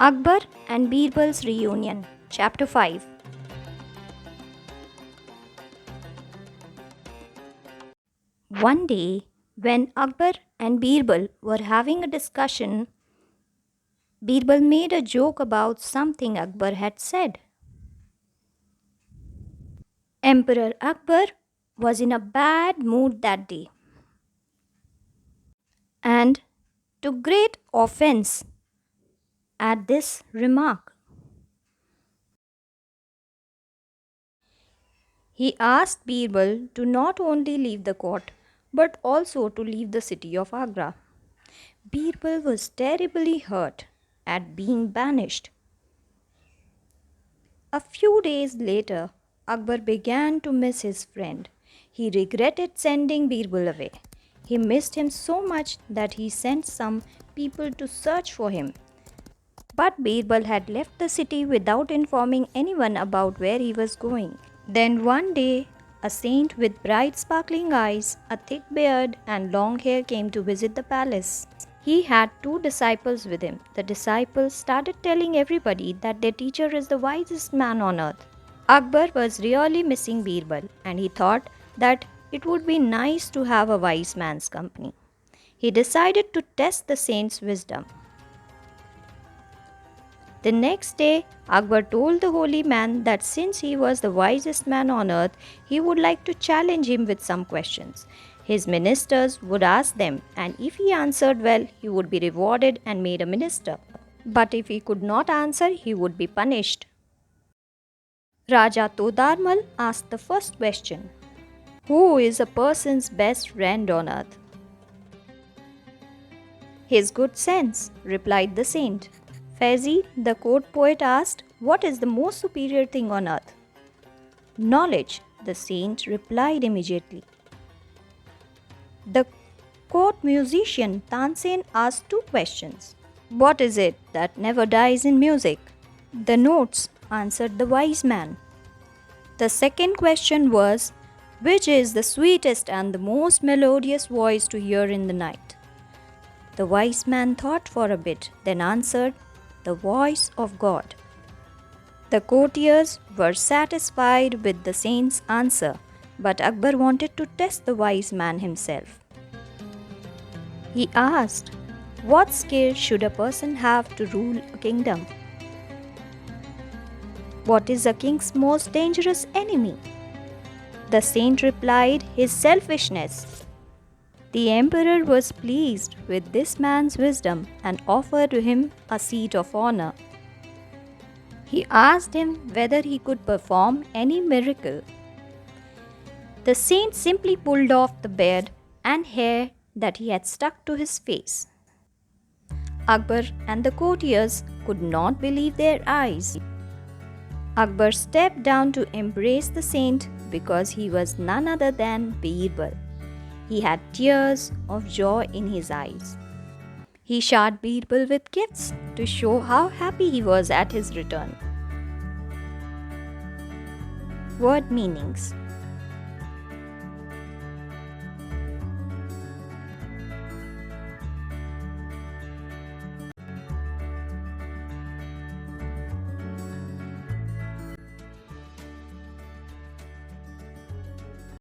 Akbar and Birbal's Reunion, Chapter 5. One day, when Akbar and Birbal were having a discussion, Birbal made a joke about something Akbar had said. Emperor Akbar was in a bad mood that day and took great offense at this remark. He asked Birbal to not only leave the court but also to leave the city of Agra. Birbal was terribly hurt at being banished. A few days later, Akbar began to miss his friend. He regretted sending Birbal away. He missed him so much that he sent some people to search for him. But Birbal had left the city without informing anyone about where he was going. Then one day, a saint with bright sparkling eyes, a thick beard, and long hair came to visit the palace. He had two disciples with him. The disciples started telling everybody that their teacher is the wisest man on earth. Akbar was really missing Birbal, and he thought that it would be nice to have a wise man's company. He decided to test the saint's wisdom. The next day, Akbar told the holy man that since he was the wisest man on earth, he would like to challenge him with some questions. His ministers would ask them, and if he answered well, he would be rewarded and made a minister. But if he could not answer, he would be punished. Raja Todarmal asked the first question: who is a person's best friend on earth? His good sense, replied the saint. Faizi, the court poet, asked, what is the most superior thing on earth? Knowledge, the saint replied immediately. The court musician Tansen asked two questions. What is it that never dies in music? The notes, answered the wise man. The second question was, which is the sweetest and the most melodious voice to hear in the night? The wise man thought for a bit, then answered, the voice of God. The courtiers were satisfied with the saint's answer, but Akbar wanted to test the wise man himself. He asked, what skill should a person have to rule a kingdom? What is a king's most dangerous enemy? The saint replied, his selfishness. The emperor was pleased with this man's wisdom and offered him a seat of honor. He asked him whether he could perform any miracle. The saint simply pulled off the beard and hair that he had stuck to his face. Akbar and the courtiers could not believe their eyes. Akbar stepped down to embrace the saint because he was none other than Birbal. He had tears of joy in his eyes. He showered Birbal with gifts to show how happy he was at his return. Word meanings.